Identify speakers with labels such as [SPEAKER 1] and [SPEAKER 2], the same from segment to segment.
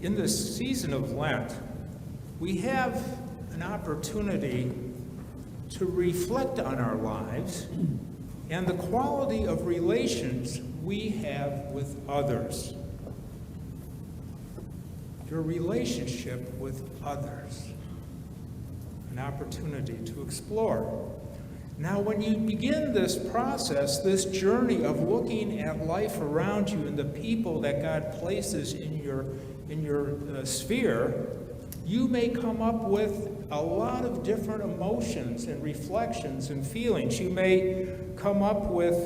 [SPEAKER 1] In this season of Lent, we have an opportunity to reflect on our lives and the quality of relations we have with others. Your relationship with others. An opportunity to explore. Now, when you begin this process, this journey of looking at life around you and the people that God places in your sphere, you may come up with a lot of different emotions and reflections and feelings. You may come up with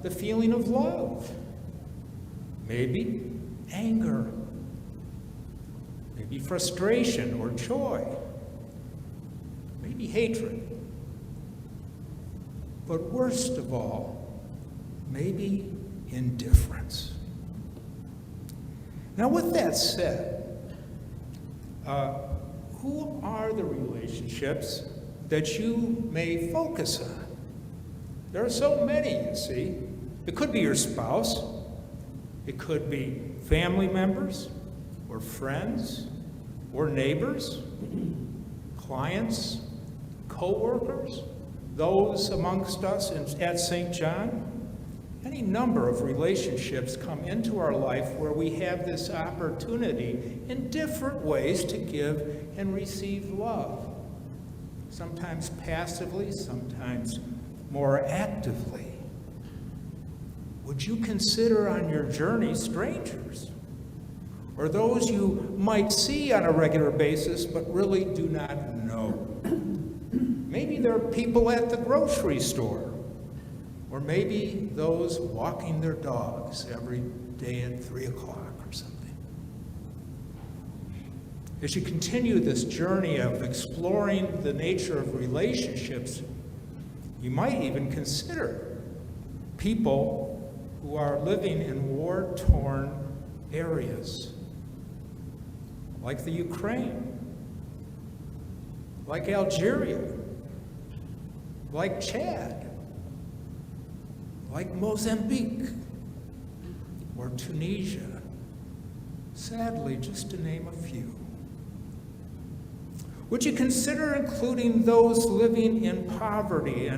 [SPEAKER 1] the feeling of love, maybe anger, maybe frustration or joy, maybe hatred. But worst of all, maybe indifference. Now, with that said, who are the relationships that you may focus on? There are so many, you see. It could be your spouse. It could be family members or friends or neighbors, clients, co-workers, those amongst us at St. John. Any number of relationships come into our life where we have this opportunity in different ways to give and receive love. Sometimes passively, sometimes more actively. Would you consider on your journey strangers? Or those you might see on a regular basis but really do not know? Maybe they're people at the grocery store. Or maybe those walking their dogs every day at 3 o'clock or something. As you continue this journey of exploring the nature of relationships, you might even consider people who are living in war-torn areas, like the Ukraine, like Algeria, like Chad, like Mozambique or Tunisia, sadly, just to name a few. Would you consider including those living in poverty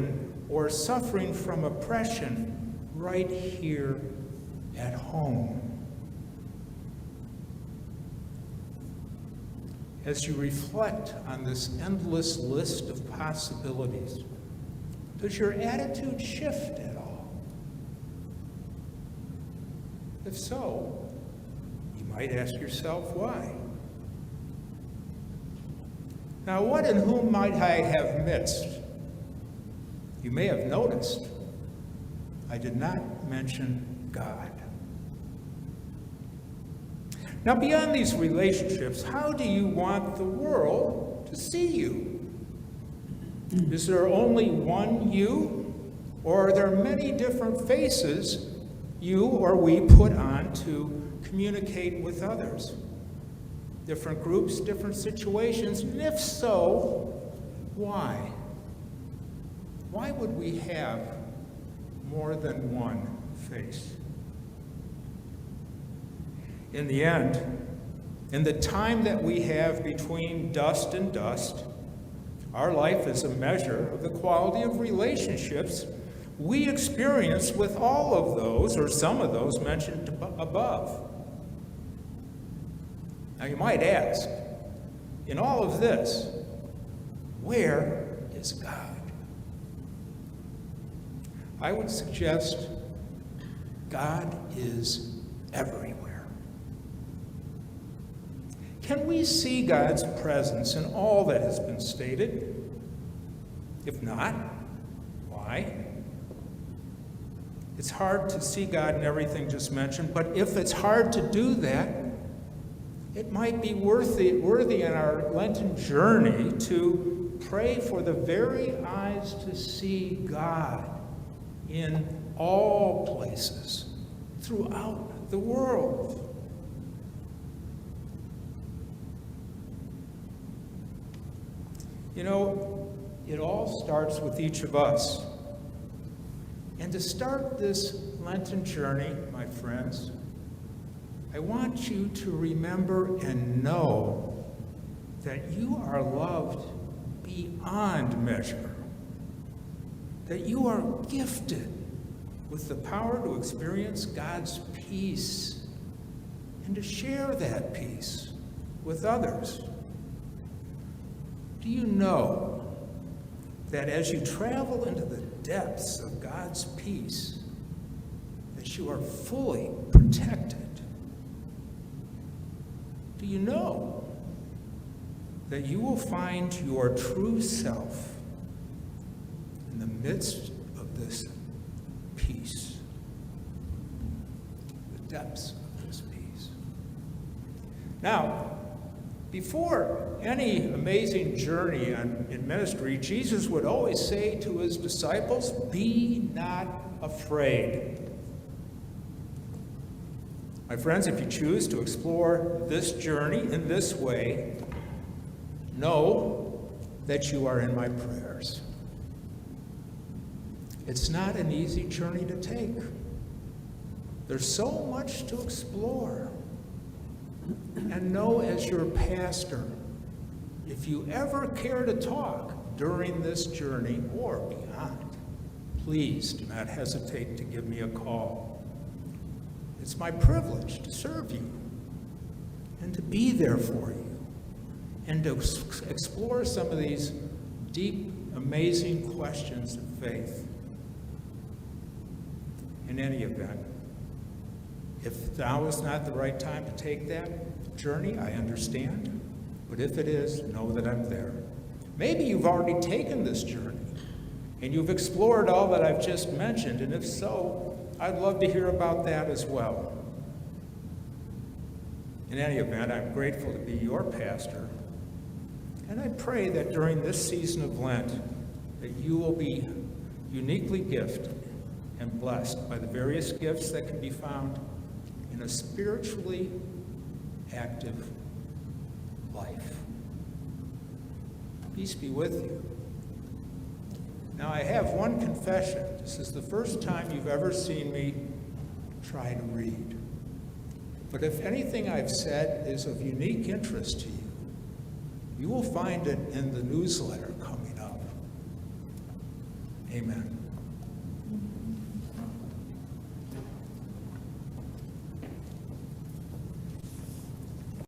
[SPEAKER 1] or suffering from oppression right here at home? As you reflect on this endless list of possibilities, does your attitude shift at all? If so, you might ask yourself why. Now, what and whom might I have missed? You may have noticed I did not mention God. Now, beyond these relationships, how do you want the world to see you? Is there only one you, or are there many different faces you or we put on to communicate with others? Different groups, different situations, and if so, why? Why would we have more than one face? In the end, in the time that we have between dust and dust, our life is a measure of the quality of relationships we experience with all of those, or some of those mentioned above. Now you might ask, in all of this, where is God? I would suggest God is everywhere. Can we see God's presence in all that has been stated? If not, why? It's hard to see God in everything just mentioned, but if it's hard to do that, it might be worthy in our Lenten journey to pray for the very eyes to see God in all places throughout the world. You know, it all starts with each of us. And to start this Lenten journey, my friends, I want you to remember and know that you are loved beyond measure, that you are gifted with the power to experience God's peace and to share that peace with others. Do you know that as you travel into the depths of God's peace, that you are fully protected? Do you know that you will find your true self in the midst of this peace, the depths of this peace? Now, before any amazing journey in ministry, Jesus would always say to his disciples, "Be not afraid." My friends, if you choose to explore this journey in this way, know that you are in my prayers. It's not an easy journey to take. There's so much to explore. And know, as your pastor, if you ever care to talk during this journey or beyond, please do not hesitate to give me a call. It's my privilege to serve you and to be there for you and to explore some of these deep, amazing questions of faith. In any event, if now is not the right time to take that journey, I understand. But if it is, know that I'm there. Maybe you've already taken this journey and you've explored all that I've just mentioned, and if so, I'd love to hear about that as well. In any event, I'm grateful to be your pastor, and I pray that during this season of Lent, that you will be uniquely gifted and blessed by the various gifts that can be found in a spiritually active life. Peace be with you. Now, I have one confession. This is the first time you've ever seen me try to read. But if anything I've said is of unique interest to you, you will find it in the newsletter coming up. Amen.